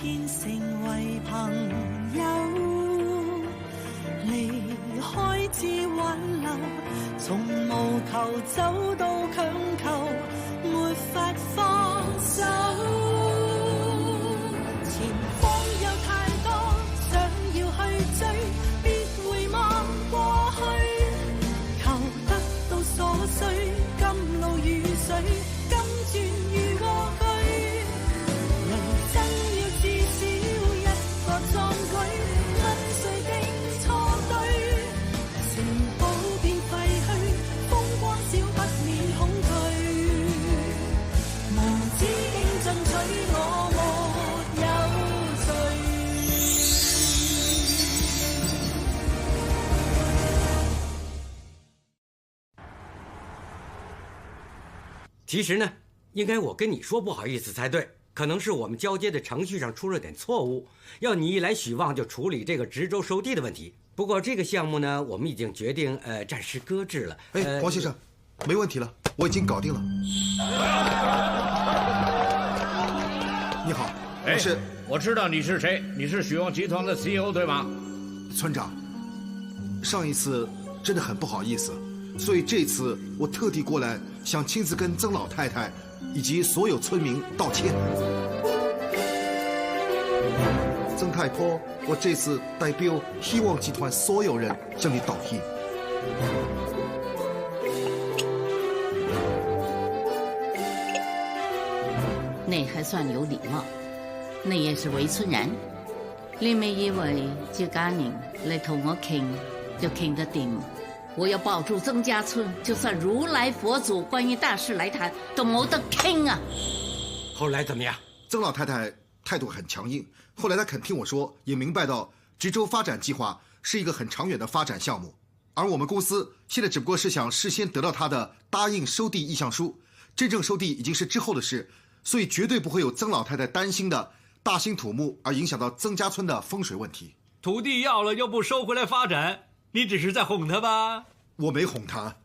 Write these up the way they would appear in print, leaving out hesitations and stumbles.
天成为朋友，离开至挽留，从无求走到强求，没法放手。前方有太多想要去追，别回望过去，求得到所需，甘露雨水，甘愿遇过去。人生要至少一个壮举，跟谁的错对，城堡变废墟，风光少不免恐惧。无止境进取，我没有罪。其实呢，应该我跟你说不好意思才对。可能是我们交接的程序上出了点错误，要你一来许望就处Lý这个直州收地的问题。不过这个项目呢，我们已经决定暂时搁置了。黄先生，没问题了，我已经搞定了。你好，我知道你是谁，你是许旺集团的 CEO 对吗？村长，上一次真的很不好意思，所以这次我特地过来，想亲自跟曾老太太以及所有村民道歉。曾太婆，我这次代表希望集团所有人向你道歉。你还算有礼貌，你也是韦村人，你咪以为自家人嚟同我傾就傾得掂？我要保住曾家村，就算如来佛祖关于大事来谈，都冇得傾啊！后来怎么样？曾老太太态度很强硬，后来她肯听我说，也明白到直州发展计划是一个很长远的发展项目，而我们公司现在只不过是想事先得到她的答应收地意向书，真正收地已经是之后的事，所以绝对不会有曾老太太担心的大兴土木而影响到曾家村的风水问题。土地要了又不收回来发展，你只是在哄他吧？我没哄他，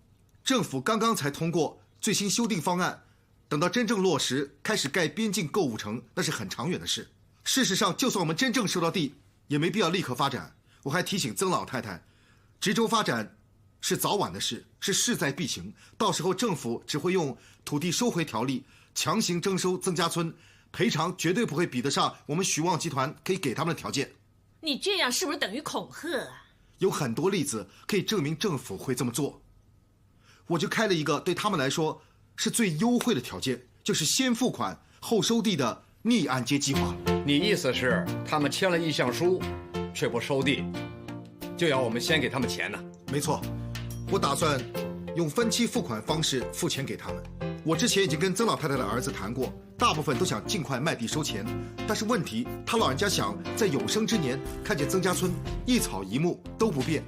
政府刚刚才通过最新修订方案，等到真正落实开始盖边境购物城，那是很长远的事。事实上，就算我们真正收到地，也没必要立刻发展。我还提醒曾老太太，直州发展是早晚的事，是势在必行，到时候政府只会用土地收回条例强行征收曾家村，赔偿绝对不会比得上我们许旺集团可以给他们的条件。你这样是不是等于恐吓啊？有很多例子可以证明政府会这么做，我就开了一个对他们来说是最优惠的条件，就是先付款后收地的逆按揭计划。你意思是他们签了意向书却不收地，就要我们先给他们钱呢？没错，我打算用分期付款方式付钱给他们。我之前已经跟曾老太太的儿子谈过，大部分都想尽快卖地收钱，但是问题他老人家想在有生之年看见曾家村一草一木都不变。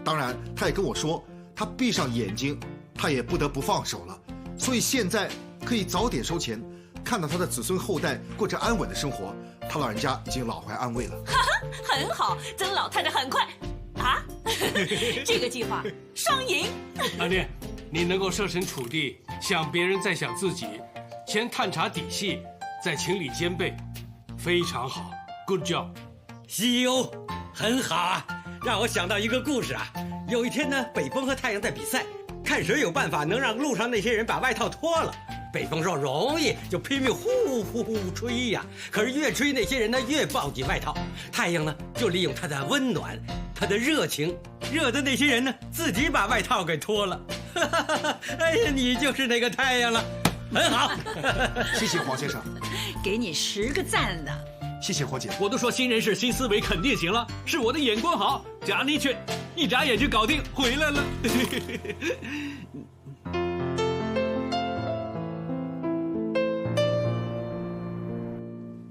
当然他也跟我说，他闭上眼睛他也不得不放手了，所以现在可以早点收钱，看到他的子孙后代过着安稳的生活，他老人家已经老怀安慰了。很好，曾老太太很快啊，这个计划双赢。阿念，你能够设身处地想别人再想自己，先探查底细，再情理兼备，非常好 ，Good job。CEO 很好啊，让我想到一个故事啊。有一天呢，北风和太阳在比赛，看谁有办法能让路上那些人把外套脱了。北风说容易，就拼命呼呼呼吹呀。可是越吹那些人呢越抱紧外套，太阳呢就利用它的温暖，它的热情，热的那些人呢自己把外套给脱了。哎呀，你就是那个太阳了，很好。谢谢黄先生，给你10个赞呢。谢谢黄姐。我都说新人事新思维肯定行了，是我的眼光好，贾尼却一眨眼就搞定回来了。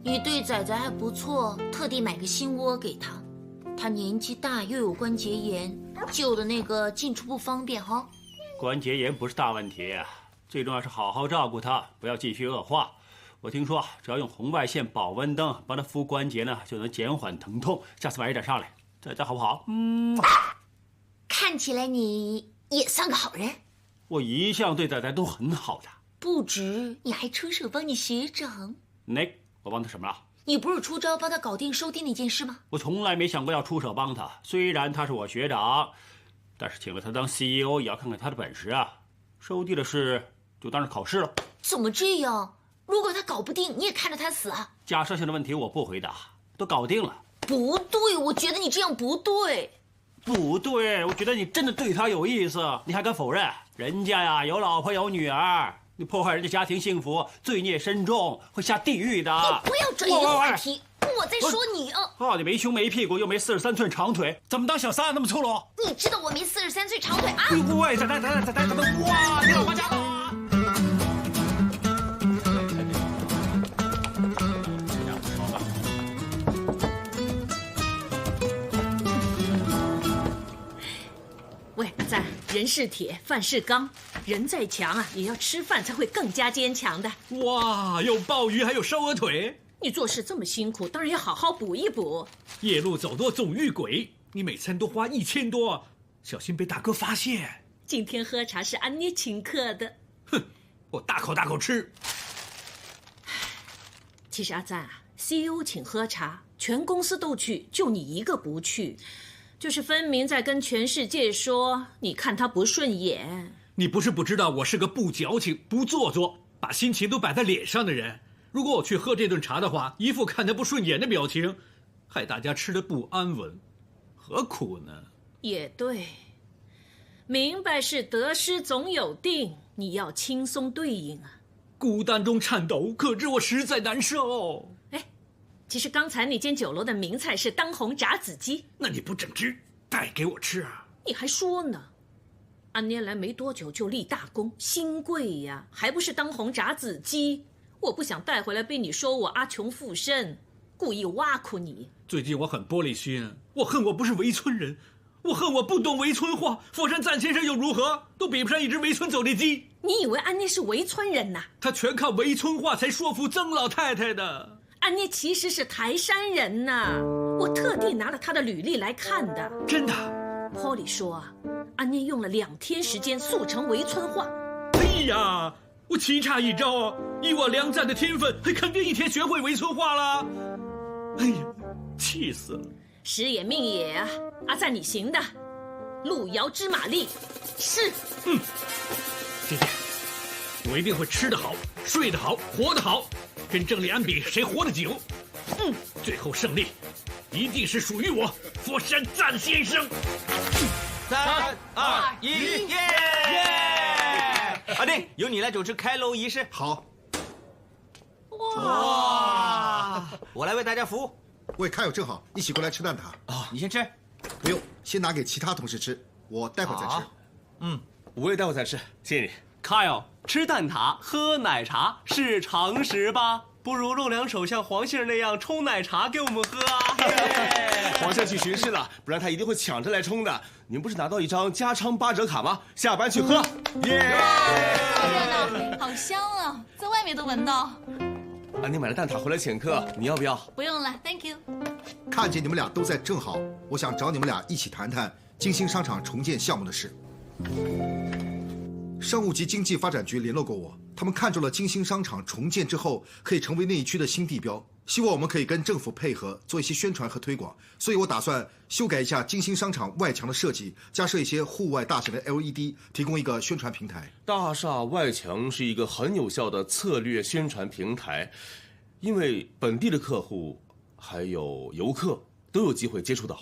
你对仔仔还不错，特地买个新窝给他。他年纪大又有关节炎，旧的那个进出不方便哈。关节炎不是大问题，最重要是好好照顾他，不要继续恶化。我听说只要用红外线保温灯帮他敷关节呢，就能减缓疼痛。下次晚一点上来，这好不好？看起来你也算个好人。我一向对仔仔都很好的。不止，你还出手帮你学长。那我帮他什么了？你不是出招帮他搞定收地那件事吗？我从来没想过要出手帮他，虽然他是我学长，但是请了他当 CEO 也要看看他的本事啊。收地的事就当是考试了。怎么这样？如果他搞不定，你也看着他死啊？假设性的问题我不回答，都搞定了。不对，我觉得你这样不对。不对，我觉得你真的对他有意思，你还敢否认？人家呀有老婆有女儿，你破坏人家家庭幸福，罪孽深重，会下地狱的。你不要转移话题，我在说你啊！哦，你没胸没屁股又没43寸长腿，怎么当小三那么粗鲁？你知道我没43岁长腿啊？喂，咱怎么哇？你老婆家的啊！喂，阿赞，人是铁，饭是钢，人再强啊，也要吃饭才会更加坚强的。哇，有鲍鱼，还有烧鹅腿。你做事这么辛苦，当然要好好补一补。夜路走多总遇鬼，你每餐都花1000多，小心被大哥发现。今天喝茶是安妮请客的。哼，我大口大口吃。其实阿赞啊 ，CEO 请喝茶，全公司都去，就你一个不去。就是分明在跟全世界说，你看他不顺眼。你不是不知道我是个不矫情、不做作，把心情都摆在脸上的人。如果我去喝这顿茶的话，一副看他不顺眼的表情，害大家吃得不安稳，何苦呢？也对，明白是得失总有定，你要轻松对应啊。孤单中颤抖，可知我实在难受。其实刚才那间酒楼的名菜是当红炸子鸡，那你不整只带给我吃啊？你还说呢？安妮来没多久就立大功，新贵呀，还不是当红炸子鸡？我不想带回来被你说我阿穷附身，故意挖苦你。最近我很玻璃心，我恨我不是围村人，我恨我不懂围村话。佛山赞先生又如何，都比不上一只围村走地鸡。你以为安妮是围村人呐？他全靠围村话才说服曾老太太的。安妮其实是台山人呐，我特地拿了她的履历来看的。真的？Polly 说啊，安妮用了2天时间速成围村话。哎呀，我棋差一招啊！以我良赞的天分，肯定1天学会围村话了。哎呀，气死了！时也命也啊，阿赞你行的，路遥知马力，是。姐姐，我一定会吃得好，睡得好，活得好。跟郑立安比，谁活得久？最后胜利一定是属于我，佛山赞先生。3、2、1，耶！阿定，由你来主持开楼仪式。好。哇！我来为大家服务。喂，卡友正好，一起过来吃蛋挞。哦，你先吃。不用，先拿给其他同事吃，我待会儿再吃。我也待会儿再吃，谢谢你。Kyle，吃蛋挞喝奶茶是常识吧？不如弄2手像黄先生那样冲奶茶给我们喝啊！黄先生去巡视了，不然他一定会抢着来冲的。您不是拿到一张加昌8折卡吗？下班去喝。耶！好热闹，好香啊，在外面都闻到。安妮买了蛋挞回来请客，你要不要？不用了 ，Thank you。看见你们俩都在，正好，我想找你们俩一起谈谈金星商场重建项目的事。商务及经济发展局联络过我，他们看中了金星商场重建之后可以成为那一区的新地标，希望我们可以跟政府配合做一些宣传和推广，所以我打算修改一下金星商场外墙的设计，加设一些户外大型的 LED， 提供一个宣传平台。大厦外墙是一个很有效的策略宣传平台，因为本地的客户还有游客都有机会接触到。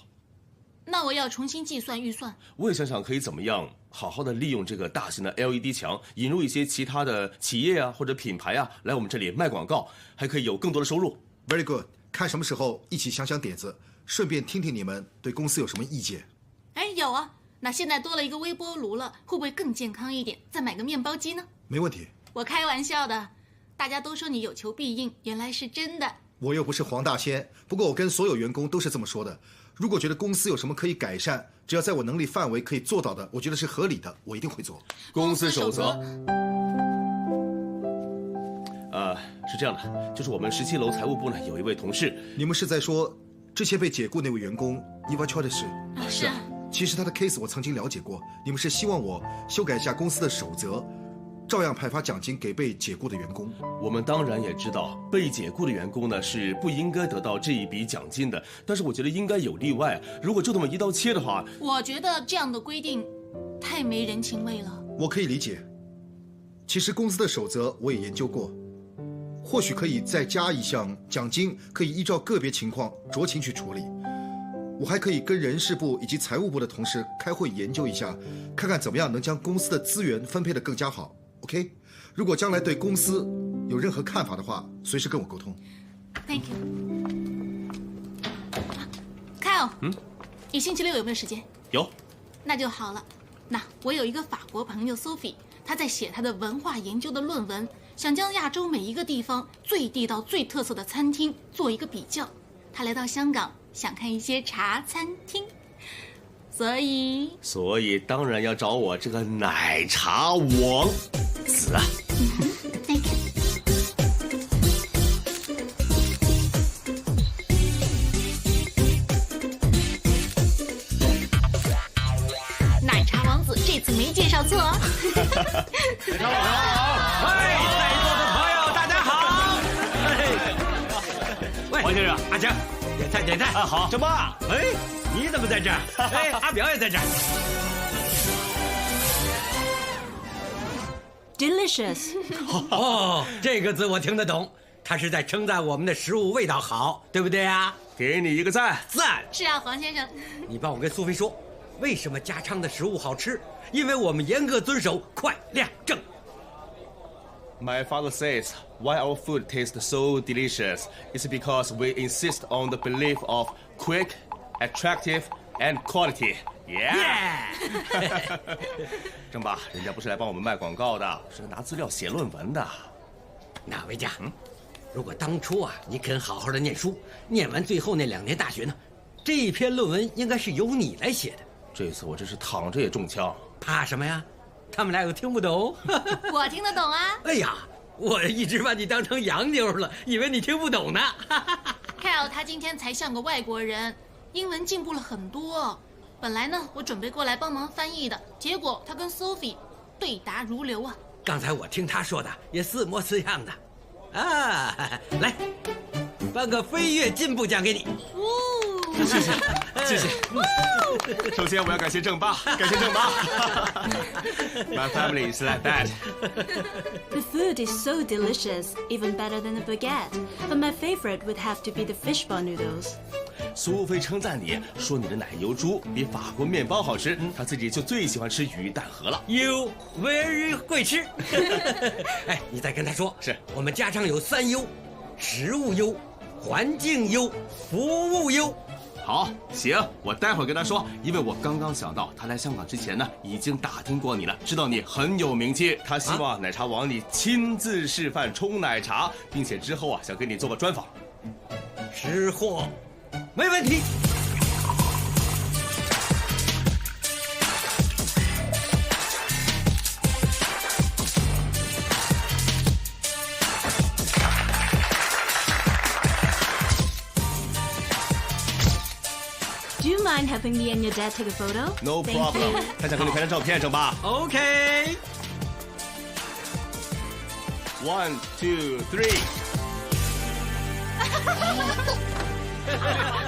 那我要重新计算预算。我也想想可以怎么样好好的利用这个大型的 LED 墙，引入一些其他的企业啊或者品牌啊来我们这里卖广告，还可以有更多的收入。Very good， 看什么时候一起想想点子，顺便听听你们对公司有什么意见。哎，有啊，那现在多了一个微波炉了，会不会更健康一点？再买个面包机呢？没问题。我开玩笑的，大家都说你有求必应，原来是真的。我又不是黄大仙，不过我跟所有员工都是这么说的。如果觉得公司有什么可以改善，只要在我能力范围可以做到的，我觉得是合理的，我一定会做。公司守则。是这样的，就是我们17楼财务部呢有一位同事。你们是在说之前被解雇那位员工伊娃乔的事？是啊。其实他的 case 我曾经了解过，你们是希望我修改一下公司的守则，照样派发奖金给被解雇的员工。我们当然也知道，被解雇的员工呢是不应该得到这一笔奖金的，但是我觉得应该有例外。如果就这么一刀切的话，我觉得这样的规定太没人情味了。我可以理解，其实公司的守则我也研究过，或许可以再加一项奖金，可以依照个别情况酌情去处理。我还可以跟人事部以及财务部的同事开会研究一下，看看怎么样能将公司的资源分配得更加好。OK， 如果将来对公司有任何看法的话，随时跟我沟通。Thank you。Kyle， 你星期六有没有时间？有。那就好了。那我有一个法国朋友 Sophie， 她在写她的文化研究的论文，想将亚洲每一个地方最地道、最特色的餐厅做一个比较。她来到香港，想看一些茶餐厅，所以当然要找我这个奶茶王子啊。Thank you。奶茶王子这次没介绍错哦。奶茶王好，在座的朋友大家好。喂，王先生，阿强，点菜点菜啊！好，郑爸，哎，你怎么在这儿？哎，阿表也在这儿。Delicious。哦，这个字我听得懂，他是在称赞我们的食物味道好，对不对啊？给你一个赞。赞。是啊，黄先生。你帮我跟苏菲说，为什么家昌的食物好吃？因为我们严格遵守快、亮、正。My father says, why our food tastes so delicious is because we insist on the belief of quick, attractive, and quality. Yeah! 郑爸，人家不是来帮我们卖广告的，是拿资料写论文的。那维嘉，如果当初啊你肯好好的念书，念完最后那2年大学呢，这一篇论文应该是由你来写的。这次我真是躺着也中枪。怕什么呀？他们俩又听不懂。我听得懂啊。哎呀，我一直把你当成洋妞了，以为你听不懂呢。Kyle 他今天才像个外国人，英文进步了很多。本来呢，我准备过来帮忙翻译的，结果他跟 Sophie 对答如流啊。刚才我听他说的也似模似样的。啊，来，颁个飞跃进步奖给你。谢谢，谢谢。首先我要感谢郑爸，感谢郑爸。My family is like that. The food is so delicious, even better than the baguette. But my favorite would have to be the fishball noodles. 苏菲称赞你说你的奶油猪比法国面包好吃，她自己就最喜欢吃鱼蛋河了。You very 会吃。哎，你再跟他说，是我们家昌有3优：食物优、环境优、服务优。好，行，我待会儿跟他说，因为我刚刚想到，他来香港之前呢，已经打听过你了，知道你很有名气，他希望奶茶王你亲自示范冲奶茶，并且之后啊，想跟你做个专访。吃货，没问题。Do you mind helping me and your dad take a photo? No Thank problem. you. 他想跟你拍张照片，郑爸。OK。1, 2, 3。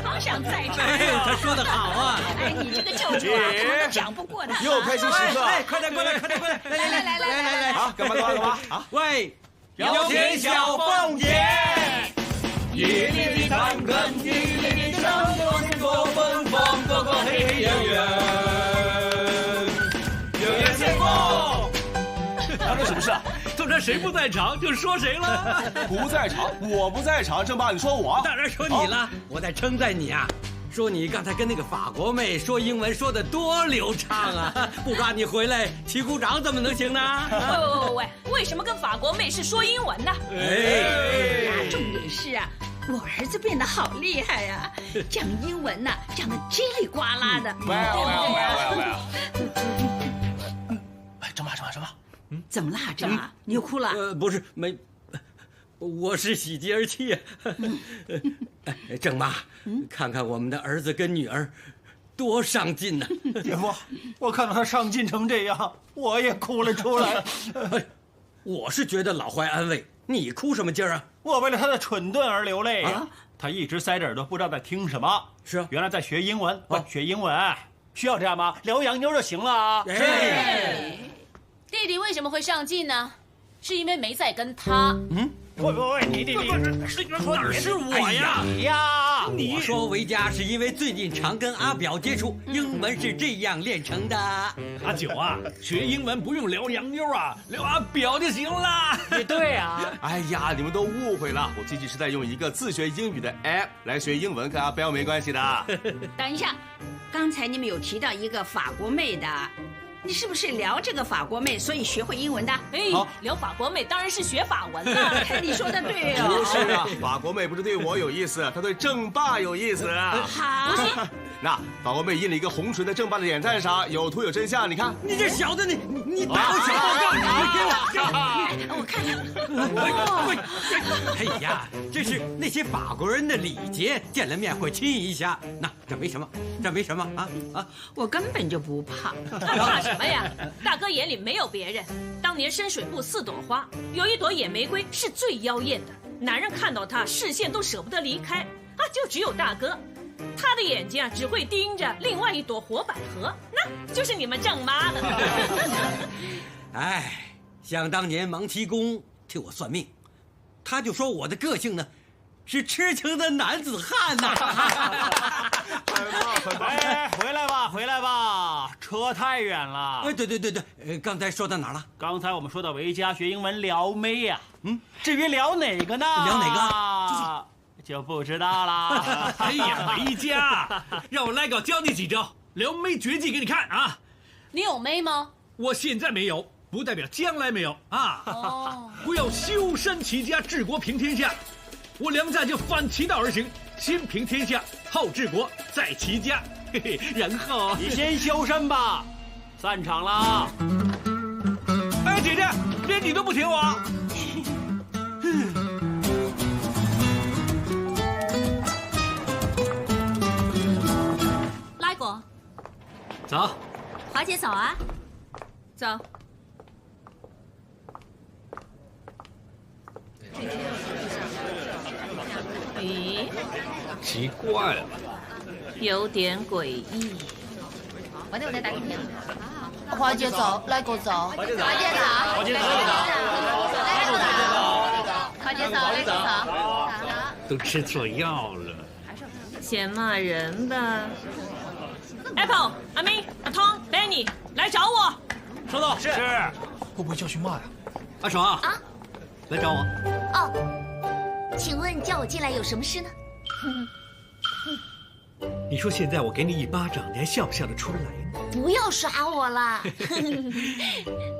好想再尝。哎，他说的好啊！哎，你这个舅舅啊，怎么讲不过他？又开心时刻！哎，快点过来，快点过来！来！啊，干嘛？啊！喂，有请小凤姐。一粒粒糖根，一粒粒香，多芬芳，个个黑圆圆，有缘先锋。发生什么事啊？通常谁不在场就说谁了。不在场，我不在场，郑爸，你说我？当然说你了，我在称赞你啊。说你刚才跟那个法国妹说英文说的多流畅啊！不抓你回来起鼓掌怎么能行呢？喂，为什么跟法国妹是说英文呢？哎，重点是啊，我儿子变得好厉害呀，讲英文呐，讲的叽里呱啦的。喂！哎，郑爸，怎么啦，郑啊？你又哭了？不是，没。我是喜极而泣。郑妈，看看我们的儿子跟女儿，多上进呢！姐夫，我看到他上进成这样，我也哭了出来。我是觉得老怀安慰，你哭什么劲儿啊？我为了他的蠢钝而流泪啊！他一直塞着耳朵，不知道在听什么。是啊，原来在学英文。学英文需要这样吗？聊洋妞就行了啊。是。弟弟为什么会上进呢？是因为没在跟他。喂，你哪是我呀？我说维嘉是因为最近常跟阿表接触，英文是这样练成的。阿九啊，学英文不用聊洋妞啊，聊阿表就行了。也对啊。哎呀，你们都误会了，我最近是在用一个自学英语的 app 来学英文，跟阿表没关系的。等一下，刚才你们有提到一个法国妹的。你是不是聊这个法国妹，所以学会英文的？聊法国妹当然是学法文了。你说的对哦。不是啊，法国妹不是对我有意思，她对正爸有意思。好。那法国妹印了一个红唇在正爸的脸蛋上，有图有真相，你看。你这小子，你打我小报告，你给我。我看看。哎呀，这是那些法国人的礼节，见了面会亲一下。那这没什么，这没什么啊。我根本就不怕。怕什么呀？大哥眼里没有别人。当年深水埗4朵花，有一朵野玫瑰是最妖艳的，男人看到它视线都舍不得离开啊，就只有大哥，他的眼睛只会盯着另外一朵活百合，那就是你们郑妈的。哎，想当年芒提公替我算命，他就说我的个性呢，是痴情的男子汉呐。哎，回来吧，车太远了。哎，对，刚才说到哪儿了？刚才我们说到维嘉学英文撩妹呀。至于聊哪个呢？聊哪个？就不知道啦。哎呀，维嘉，让我来稿教你几招撩妹绝技给你看啊！你有妹吗？我现在没有，不代表将来没有啊。不要修身齐家治国平天下，我梁家就反其道而行，先平天下后治国再齐家，嘿嘿，然后你先修身吧。散场了。哎，姐姐，连你都不听我。拉果，走。华姐早啊。走。咦，奇怪了，有点诡异。我再打给你。华姐早，来狗早。华姐早，华姐早，华姐早，华姐早，来狗早。都吃错药了。先骂人吧。Apple、阿明、阿汤、Benny 来找我。收到。是。会不会叫去骂呀？阿爽啊，来找我。哦，请问叫我进来有什么事呢？你说现在我给你一巴掌，你还笑不笑得出来呢？不要耍我啦！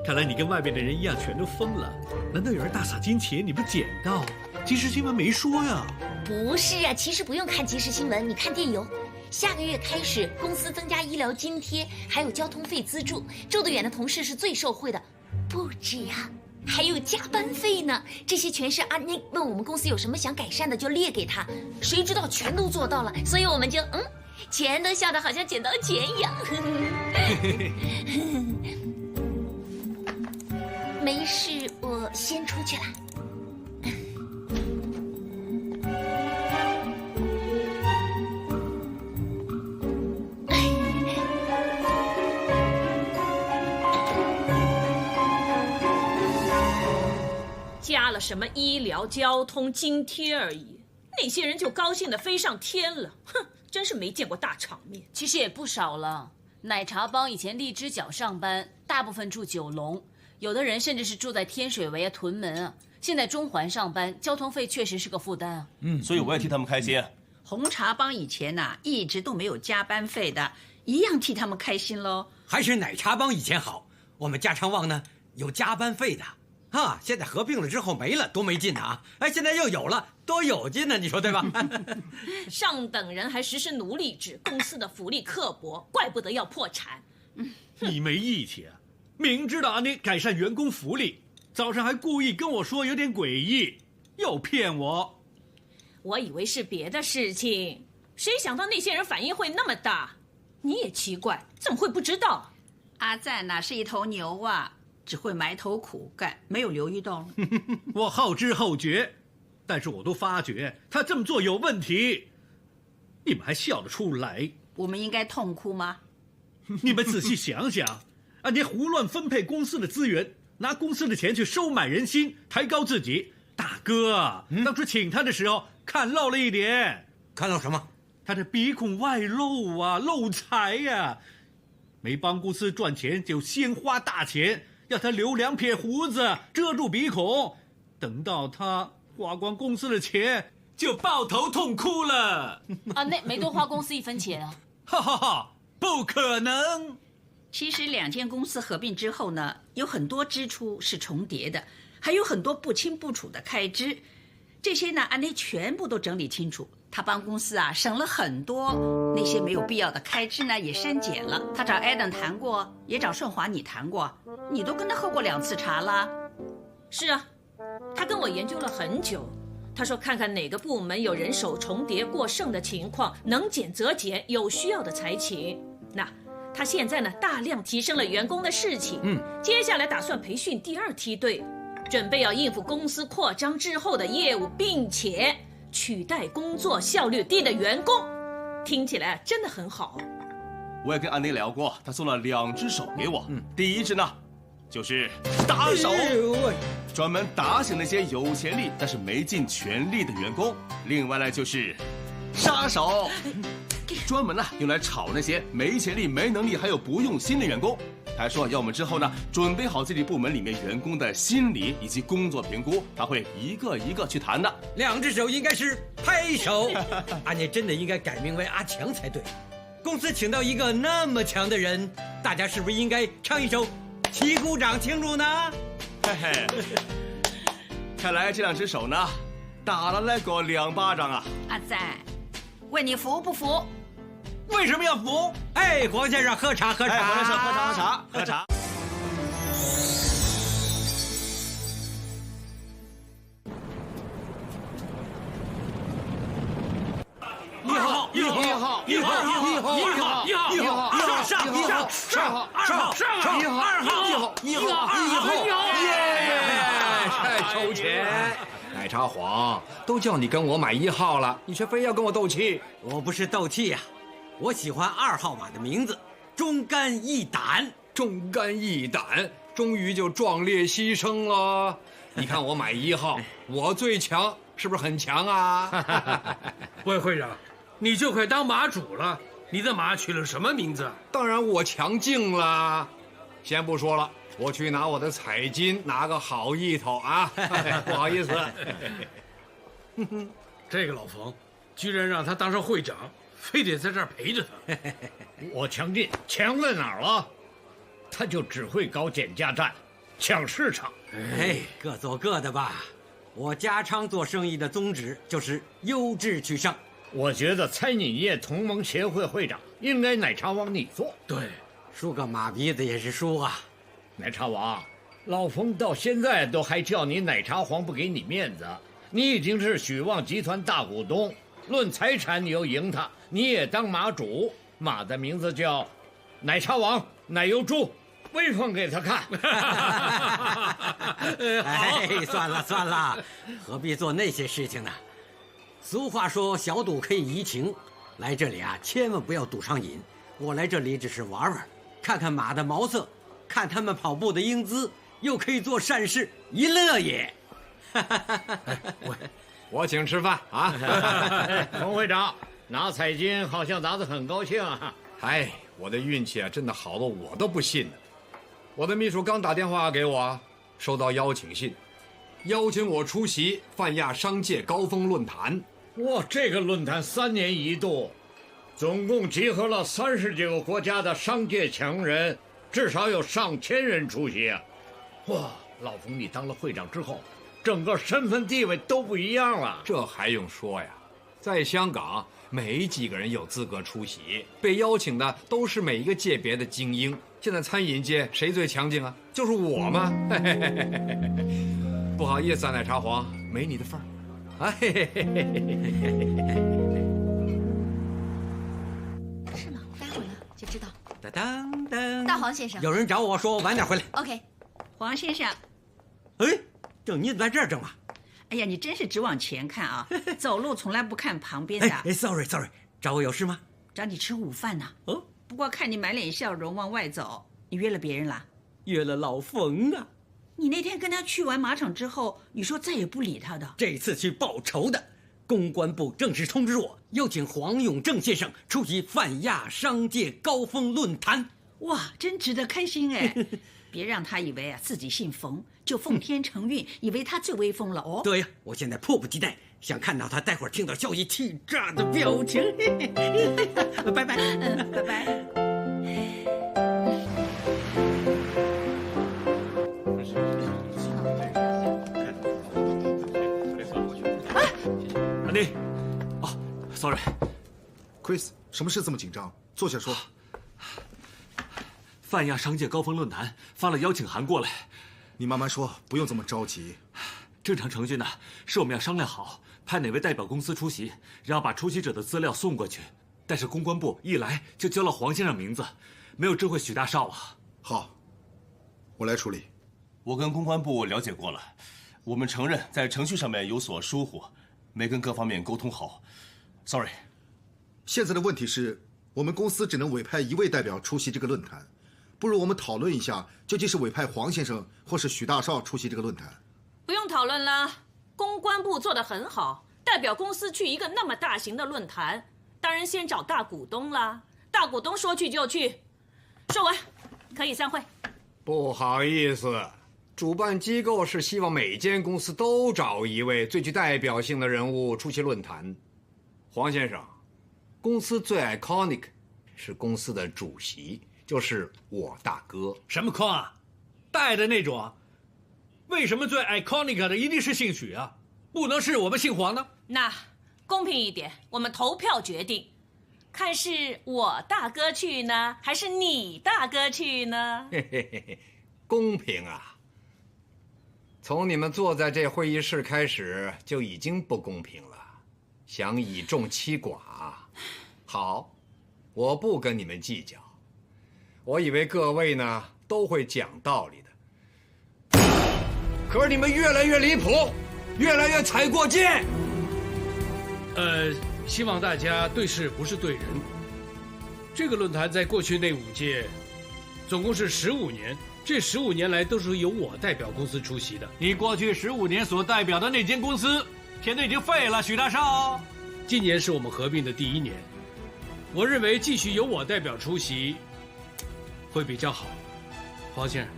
看来你跟外面的人一样，全都疯了。难道有人大撒金钱你不捡到？即时新闻没说呀。不是啊，其实不用看即时新闻，你看电邮。下个月开始，公司增加医疗津贴，还有交通费资助。住得远的同事是最受惠的，不止啊，还有加班费呢。这些全是阿宁问我们公司有什么想改善的，就列给他。谁知道全都做到了，所以我们就钱都笑得好像捡到钱一样。没事，我先出去了。加了什么医疗、交通津贴而已，那些人就高兴地飞上天了。哼，真是没见过大场面。其实也不少了。奶茶帮以前荔枝角上班，大部分住九龙，有的人甚至是住在天水围啊、屯门啊。现在中环上班，交通费确实是个负担啊。所以我也替他们开心。红茶帮以前一直都没有加班费的，一样替他们开心喽。还是奶茶帮以前好，我们家常旺呢有加班费的。现在合并了之后没了，多没劲啊！哎，现在又有了，多有劲呢，你说对吧？上等人还实施奴隶制，公司的福利刻薄，怪不得要破产。你没义气啊！明知道阿妮改善员工福利，早上还故意跟我说有点诡异，又骗我。我以为是别的事情，谁想到那些人反应会那么大？你也奇怪，怎么会不知道？阿赞是一头牛啊！只会埋头苦干，没有留意到。我后知后觉，但是我都发觉他这么做有问题，你们还笑得出来？我们应该痛哭吗？你们仔细想想，安妮胡乱分配公司的资源，拿公司的钱去收买人心，抬高自己。大哥，当初请他的时候看漏了一点。看到什么？他的鼻孔外露啊，漏财呀！没帮公司赚钱就先花大钱，要他留2撇胡子遮住鼻孔，等到他花光公司的钱，就抱头痛哭了。啊，那没多花公司1分钱啊！哈哈哈，不可能！其实2间公司合并之后呢，有很多支出是重叠的，还有很多不清不楚的开支，这些呢，安内全部都整理清楚。他帮公司啊省了很多，那些没有必要的开支呢也删减了。他找艾登谈过，也找顺华你谈过，你都跟他喝过2次茶了。是啊，他跟我研究了很久。他说看看哪个部门有人手重叠过剩的情况，能减则减，有需要的才请。那他现在呢大量提升了员工的士气，接下来打算培训第2梯队，准备要应付公司扩张之后的业务，并且取代工作效率低的员工，听起来真的很好。我也跟安妮聊过，他送了2只手给我。第一只呢，就是打手，专门打醒那些有潜力但是没尽全力的员工；另外呢，就是杀手，专门呢用来炒那些没潜力、没能力还有不用心的员工。他还说要我们之后呢，准备好自己部门里面员工的心理以及工作评估，他会一个一个去谈的。2只手应该是拍手，安妮真的应该改名为阿强才对。公司请到一个那么强的人，大家是不是应该唱一首齐鼓掌庆祝呢？嘿嘿，看来这2只手呢，打了那个2巴掌啊！阿仔，问你服不服？为什么要服？哎，黄先生，喝茶，喝茶。黄先生，喝茶，喝茶，喝茶。1号，1号，1号，1号，1号，1号，1号，上，2号，耶！收钱。奶茶黄都叫你跟我买1号了，你却非要跟我斗气。我不是斗气呀，我喜欢2号马的名字，忠肝义胆。忠肝义胆，终于就壮烈牺牲了。你看我买1号，我最强，是不是很强啊？魏会长，你就快当马主了，你的马取了什么名字？当然我强劲啦。先不说了，我去拿我的彩金，拿个好意头啊！不好意思。这个老冯，居然让他当上会长，非得在这儿陪着他。我强劲，强在哪儿了？他就只会搞减价战，抢市场。哎，各做各的吧。我家昌做生意的宗旨就是优质取胜。我觉得餐饮业同盟协会会长应该奶茶王你做。对，输个马鼻子也是输啊。奶茶王，老冯到现在都还叫你奶茶黄，不给你面子。你已经是许旺集团大股东，论财产你又赢他，你也当马主。马的名字叫奶茶王，奶油猪，威风给他看。哎，算了，何必做那些事情呢？俗话说小赌可以怡情，来这里啊，千万不要赌上瘾。我来这里只是玩玩，看看马的毛色，看他们跑步的英姿，又可以做善事，一乐也。我请吃饭啊！冯会长拿彩金好像拿得很高兴啊。哎，我的运气啊，真的好到我都不信呢。我的秘书刚打电话给我，收到邀请信，邀请我出席泛亚商界高峰论坛。哇，这个论坛3年1度，总共集合了30几个国家的商界强人，至少有上千人出席啊！哇，老冯，你当了会长之后，整个身份地位都不一样了。这还用说呀？在香港，没几个人有资格出席，被邀请的都是每一个界别的精英。现在餐饮界谁最强劲啊？就是我嘛！不好意思啊，奶茶黄，没你的份儿。是吗？待会儿呢就知道。当当，大黄先生，有人找我说我晚点回来。 OK。黄先生。哎，正你怎么在这儿正嘛？哎呀，你真是只往前看啊，走路从来不看旁边的。sorry， 找我有事吗？找你吃午饭呢。哦，不过看你满脸笑容往外走，你约了别人了？约了老冯啊。你那天跟他去完马场之后，你说再也不理他的。这次去报仇的，公关部正式通知我，邀请黄永正先生出席泛亚商界高峰论坛。哇，真值得开心哎！别让他以为自己姓冯就奉天承运，以为他最威风了哦。对呀，我现在迫不及待，想看到他待会儿听到消息气炸的表情。拜拜，拜拜。安迪，sorry， Chris， 什么事这么紧张？坐下说。泛亚商界高峰论坛发了邀请函过来，你慢慢说，不用这么着急。正常程序呢，是我们要商量好派哪位代表公司出席，然后把出席者的资料送过去。但是公关部一来就交了黄先生名字，没有知会许大少啊。好，我来处理。我跟公关部了解过了，我们承认在程序上面有所疏忽，没跟各方面沟通好 ，sorry。现在的问题是我们公司只能委派一位代表出席这个论坛。不如我们讨论一下，究竟是委派黄先生或是许大少出席这个论坛？不用讨论了，公关部做得很好，代表公司去一个那么大型的论坛，当然先找大股东啦。大股东说去就去。说完，可以散会。不好意思，主办机构是希望每间公司都找一位最具代表性的人物出席论坛。黄先生，公司最 iconic 是公司的主席。就是我大哥。什么框啊？带的那种啊？为什么最 iconic 的一定是姓许啊？不能是我们姓黄呢？那公平一点，我们投票决定，看是我大哥去呢，还是你大哥去呢？嘿嘿嘿嘿，公平啊！从你们坐在这会议室开始就已经不公平了，想以众欺寡。好，我不跟你们计较。我以为各位呢都会讲道理的，可是你们越来越离谱，越来越踩过界。希望大家对事不是对人。这个论坛在过去那5届，总共是15年，这15年来都是由我代表公司出席的。你过去15年所代表的那间公司，现在已经废了，许大少。今年是我们合并的第1年，我认为继续由我代表出席会比较好。黄先生，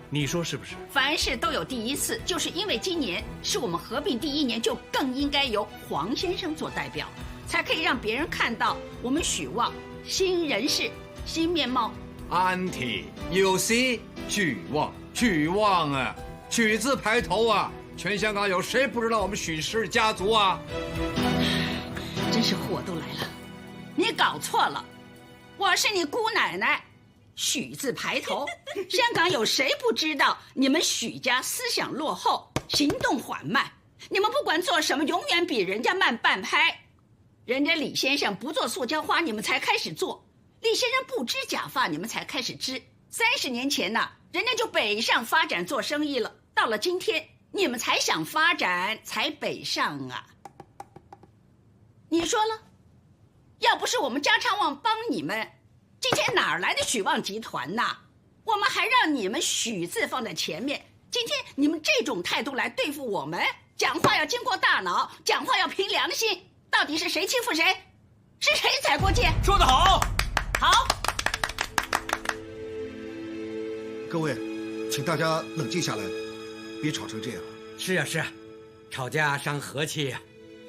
你说是不是？凡事都有第一次，就是因为今年是我们合并第1年，就更应该由黄先生做代表，才可以让别人看到我们许旺新人士、新面貌。You see， 许旺啊，许字排头啊，全香港有谁不知道我们许氏家族啊？真是火都来了，你搞错了，我是你姑奶奶。许字排头，香港有谁不知道你们许家思想落后，行动缓慢？你们不管做什么，永远比人家慢半拍。人家李先生不做塑胶花，你们才开始做；李先生不织假发，你们才开始织。30年前呢，人家就北上发展做生意了。到了今天，你们才想发展，才北上啊。你说了，要不是我们家昌旺帮你们，今天哪儿来的许旺集团呐？我们还让你们许字放在前面。今天你们这种态度来对付我们，讲话要经过大脑，讲话要凭良心。到底是谁欺负谁？是谁踩过界？说得好，好。各位，请大家冷静下来，别吵成这样。是啊是啊，吵架伤和气呀。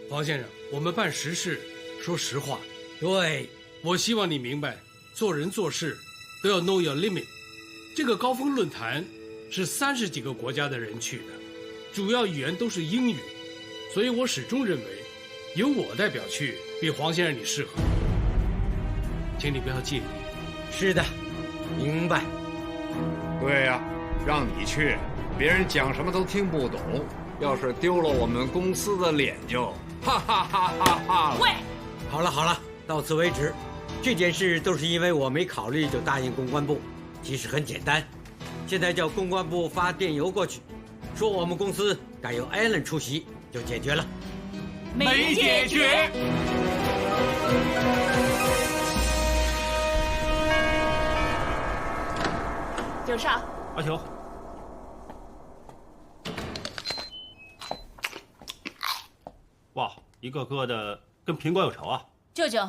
黄先生，我们办实事，说实话。对，我希望你明白，做人做事都要 know your limit。这个高峰论坛是30几个国家的人去的，主要语言都是英语，所以我始终认为，由我代表去比黄先生你适合。请你不要介意。是的，明白。对呀，让你去，别人讲什么都听不懂，要是丢了我们公司的脸就哈哈哈哈哈。喂，好了好了，到此为止。这件事都是因为我没考虑就答应公关部，其实很简单，现在叫公关部发电邮过去，说我们公司该由 Allen 出席，就解决了。没解决。九少，阿球，哇，一个个的跟苹果有仇啊！舅舅，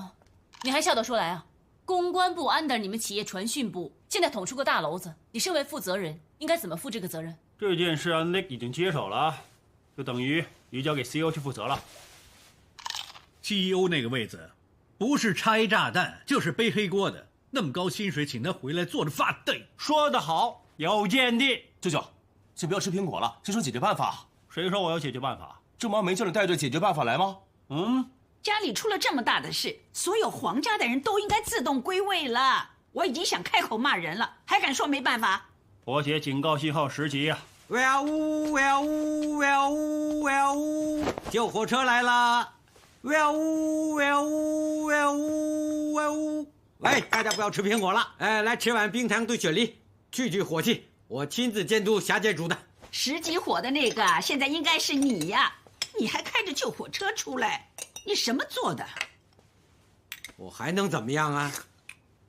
你还笑得出来啊？公关部 under 你们企业传讯部，现在捅出个大娄子，你身为负责人，应该怎么负这个责任？这件事啊 ，Nick 已经接手了，就等于移交给 CEO 去负责了。CEO 那个位子，不是拆炸弹就是背黑锅的。那么高薪水请他回来坐着发呆，说得好，有见地。舅舅，先不要吃苹果了，先说解决办法。谁说我有解决办法？这忙没叫你带着解决办法来吗？家里出了这么大的事，所有皇家的人都应该自动归位了。我已经想开口骂人了，还敢说没办法？我写警告信号10级呀！喂啊呜喂啊呜喂啊呜喂啊呜，救火车来了！喂啊呜喂啊呜喂啊呜喂啊呜！喂，大家不要吃苹果了，来吃碗冰糖炖雪梨，去火气。我亲自监督霞姐煮的。10级火的那个，现在应该是你呀！你还开着救火车出来，你什么做的？我还能怎么样啊？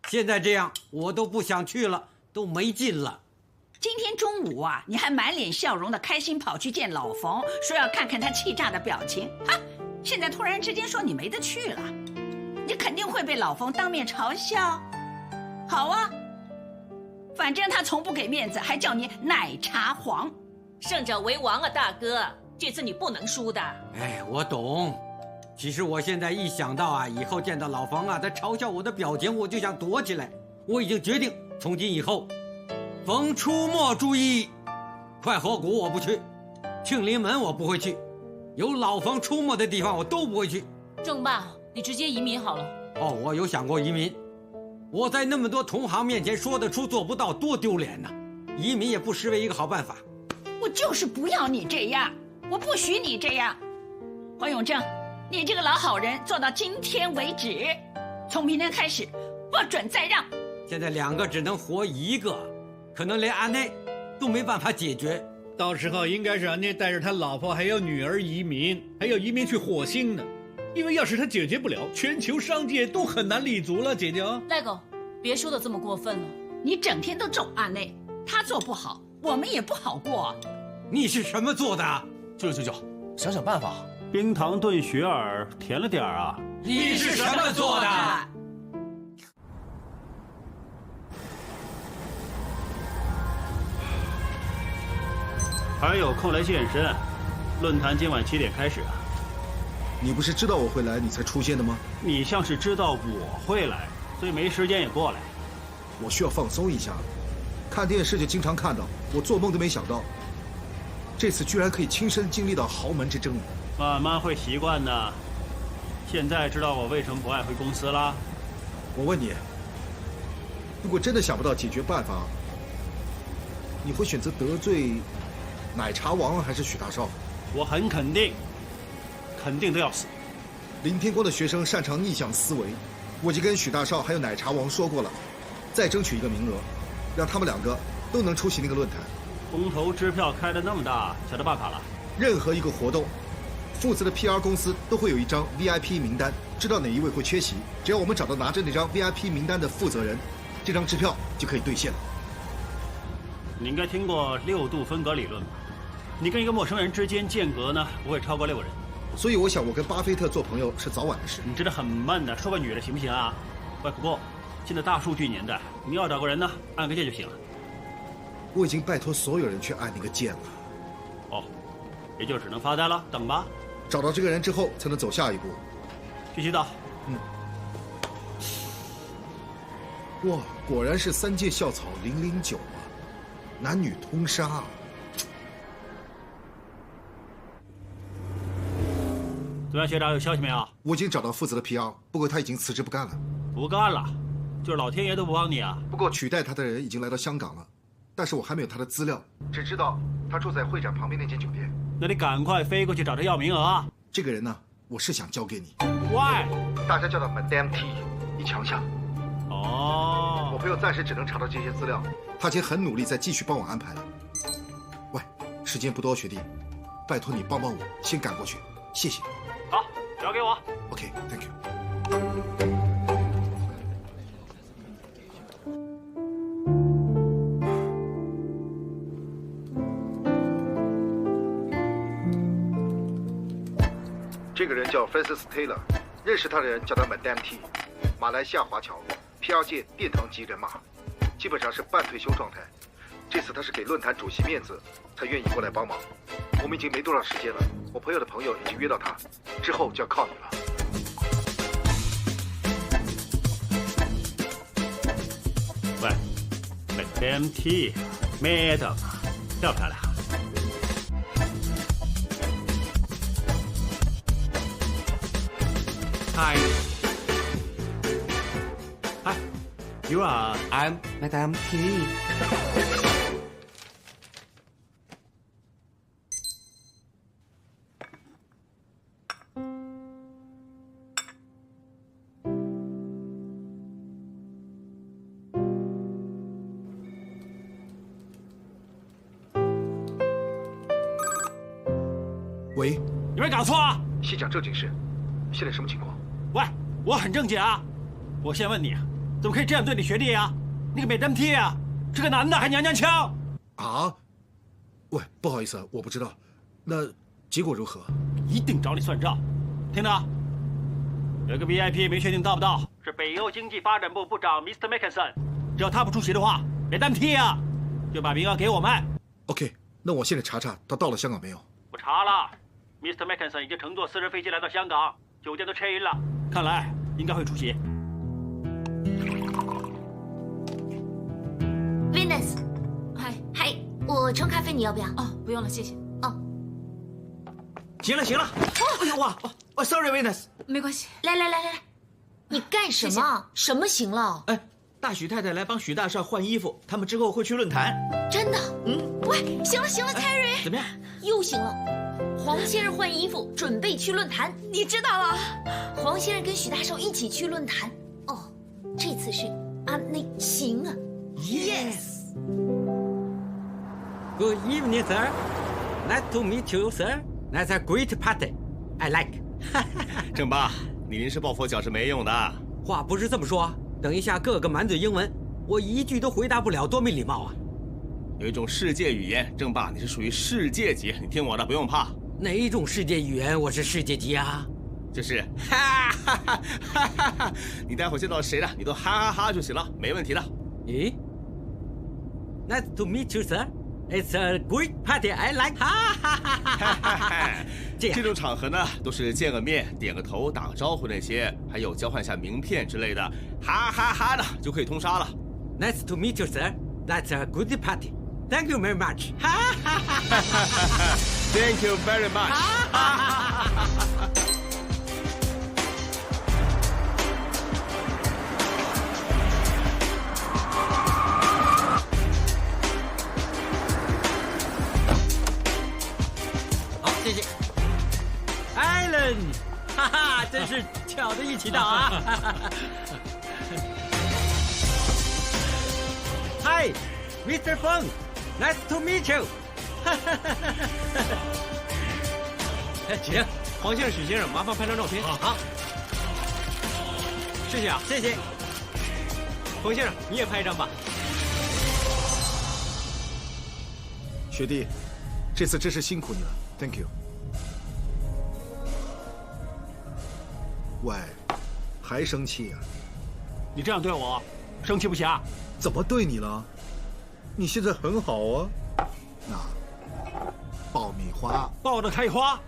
现在这样，我都不想去了，都没劲了。今天中午啊，你还满脸笑容的开心跑去见老冯，说要看看他气炸的表情。哈，现在突然之间说你没得去了。你肯定会被老冯当面嘲笑。好啊，反正他从不给面子，还叫你奶茶皇。胜者为王啊，大哥，这次你不能输的。哎，我懂。其实我现在一想到啊，以后见到老冯啊，他嘲笑我的表情，我就想躲起来。我已经决定，从今以后，逢出没注意，快活谷我不去，庆临门我不会去，有老冯出没的地方我都不会去。郑爸，你直接移民好了。哦，我有想过移民，我在那么多同行面前说得出做不到，多丢脸呐！移民也不失为一个好办法。我就是不要你这样，我不许你这样。黄永正，你这个老好人做到今天为止，从明天开始不准再让。现在2个只能活1个，可能连安内都没办法解决。到时候应该是安内带着他老婆还有女儿移民，还要移民去火星呢。因为要是他解决不了，全球商界都很难立足了，姐姐。赖狗，别说的这么过分了。你整天都咒阿内，他做不好，我们也不好过。你是什么做的？舅舅，想想办法。冰糖炖雪耳甜了点啊。你是什么做的？还有空来现身，论坛今晚7点开始啊。你不是知道我会来，你才出现的吗？你像是知道我会来，所以没时间也过来。我需要放松一下，看电视就经常看到，我做梦都没想到，这次居然可以亲身经历到豪门之争。慢慢会习惯的。现在知道我为什么不爱回公司啦？我问你，如果真的想不到解决办法，你会选择得罪奶茶王还是许大少？我很肯定。肯定都要死。林天光的学生擅长逆向思维，我已经跟许大少还有奶茶王说过了，再争取一个名额，让他们2个都能出席那个论坛。公投支票开得那么大，想到办法了。任何一个活动，负责的 PR 公司都会有一张 VIP 名单，知道哪一位会缺席，只要我们找到拿着那张 VIP 名单的负责人，这张支票就可以兑现了。你应该听过6度分隔理论吧？你跟一个陌生人之间间隔呢，不会超过6个人。所以我想，我跟巴菲特做朋友是早晚的事。你真的很闷的，说个女的行不行啊？喂，不过现在大数据年代，你要找个人呢，按个键就行了。我已经拜托所有人去按那个键了。哦，也就只能发呆了，等吧。找到这个人之后，才能走下一步。去洗澡。哇，果然是3届校草009啊，男女通杀啊。怎么样，学长有消息没有？我已经找到负责的 PR， 不过他已经辞职不干了。不干了？就是老天爷都不帮你啊？不过取代他的人已经来到香港了，但是我还没有他的资料，只知道他住在会展旁边那间酒店。那你赶快飞过去找他要名额啊！这个人呢，我是想交给你。Why？大家叫他 Madame T， 一强项。哦。哦，我朋友暂时只能查到这些资料，他已经很努力在继续帮我安排了。喂，时间不多，学弟，拜托你帮帮我，先赶过去，谢谢。好，交给我。OK，Thank you。这个人叫 Francis Taylor， 认识他的人叫他 Madame T， 马来西亚华侨 ，PR 界殿堂级人马，基本上是半退休状态。这次他是给论坛主席面子，才愿意过来帮忙。我们已经没多少时间了，我朋友的朋友已经约到他，之后就要靠你了。喂 ，Madame T，Madam， 漂不漂亮？Hi. Hi. You are. I'm Madame T. 喂，有没有搞错啊？先讲正经事，现在什么情况？喂，我很正经啊！我先问你，怎么可以这样对你学弟啊？那个Madame T啊，是个男的，还娘娘腔啊！喂，不好意思，我不知道。那结果如何？一定找你算账，听到？有个 VIP 没确定到不到，是北欧经济发展部部长 Mr. Mackinson， 只要他不出席的话，Madame T啊，就把名额给我们。OK， 那我现在查查他到了香港没有？我查了 ，Mr. Mackinson 已经乘坐私人飞机来到香港，酒店都 check in 了。看来应该会出席。Venus， 嗨，我冲咖啡，你要不要？哦，不用了，谢谢。哦，行了，哎呀哇，Sorry Venus， 没关系。来，你干什么？什么行了？哎，大许太太来帮许大少换衣服，他们之后会去论坛。真的？喂，行了，Terry，怎么样？又行了。黄先生换衣服，准备去论坛，你知道了。黄先生跟许大少一起去论坛。哦，这次是那行啊。Yes. Good evening, sir. Nice to meet you, sir. That's a great party. I like. 正爸，你临时抱佛脚是没用的。话不是这么说，等一下个个满嘴英文，我一句都回答不了，多没礼貌啊！有一种世界语言，正爸你是属于世界级，你听我的，不用怕。哪一种世界语言我是世界级啊？就是哈哈哈哈哈哈！你待会儿见到谁了，你都哈哈哈就行了，没问题的。咦 ？Nice to meet you, sir. It's a great party. I like. 哈哈哈哈哈哈！这种场合呢，都是见个面、点个头、打个招呼那些，还有交换一下名片之类的，哈哈哈的就可以通杀了。Nice to meet you, sir. That's a good party. Thank you very much. 哈哈哈哈哈 Thank you very much. 好，谢谢。Allen， 哈哈，真是巧的一起到啊！Hi, Mr. Feng. Nice to meet you. 行，黄先生、许先生，麻烦拍张照片。好，谢谢啊，谢谢。黄先生，你也拍一张吧。学弟，这次真是辛苦你了 ，Thank you。喂，还生气呀？你这样对我，生气不起啊？怎么对你了？你现在很好啊。那爆米花，爆的开花，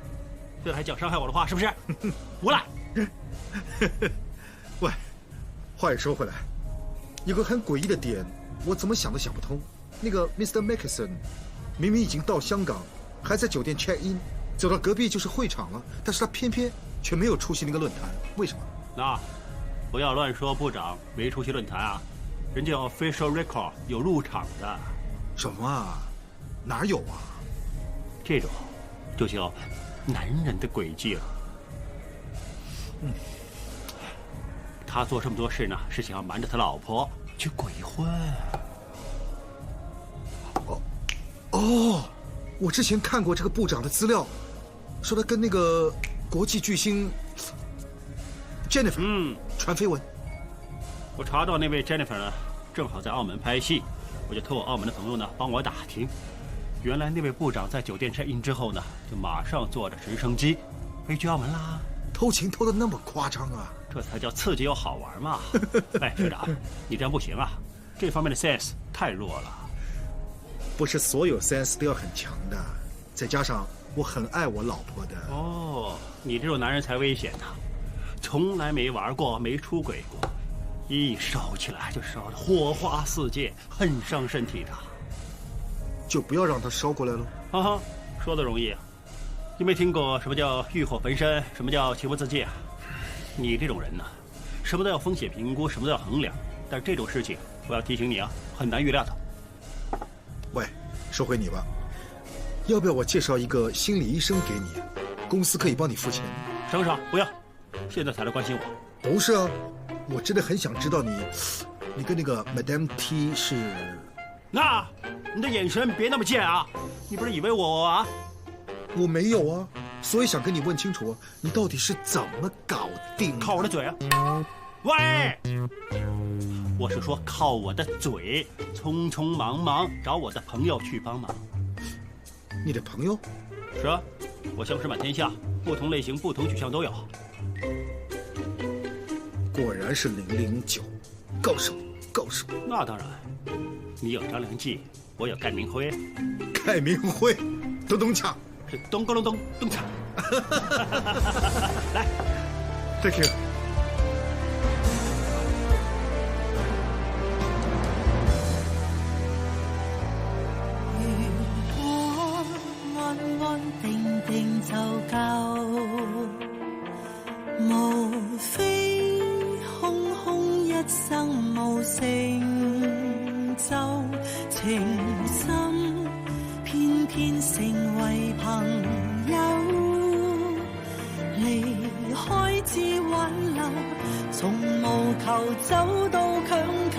这还讲伤害我的话，是不是？无赖。喂，话也说回来，有个很诡异的点，我怎么想都想不通。那个 Mr. Mackinson 明明已经到香港，还在酒店 check in， 走到隔壁就是会场了，但是他偏偏却没有出席那个论坛，为什么？那不要乱说，部长没出席论坛啊，人家有 official record 有入场的。什么啊？哪有啊？这种就叫男人的诡计了。他做这么多事呢，是想要瞒着他老婆，去鬼混。哦，我之前看过这个部长的资料，说他跟那个国际巨星 Jennifer 传绯闻。我查到那位 Jennifer 呢，正好在澳门拍戏，我就托我澳门的朋友呢帮我打听。原来那位部长在酒店 check in 之后呢，就马上坐着直升机飞去澳门啦。偷情偷得那么夸张啊！这才叫刺激又好玩嘛！哎，学长，你这样不行啊，这方面的 sense 太弱了。不是所有 sense 都要很强的，再加上我很爱我老婆的。哦，你这种男人才危险呢，从来没玩过，没出轨过，一烧起来就烧得火花四溅，很伤身体的。就不要让他烧过来了。哈哈，说的容易啊。你没听过什么叫欲火焚身，什么叫情不自禁啊？你这种人呢，什么都要风险评估，什么都要衡量，但是这种事情我要提醒你啊，很难预料的。喂，说回你吧，要不要我介绍一个心理医生给你？公司可以帮你付钱。省省，不要，现在才来关心我。不是啊，我真的很想知道你跟那个 Madame T 是……那你的眼神别那么贱啊！你不是以为我啊？我没有啊，所以想跟你问清楚，你到底是怎么搞定？靠我的嘴啊！喂，我是说靠我的嘴，匆匆忙忙找我的朋友去帮忙。你的朋友？是啊，我相识满天下，不同类型、不同取向都有。果然是009，高手，高手。那当然，你有张良计，我有盖明辉。盖明辉，咚咚锵。是咚咚咚咚锵。来 ，Thank you。如果安安定定就夠，無非空空一生無成就，情深。偏偏成為朋友，離開至挽留，從無求走到強求。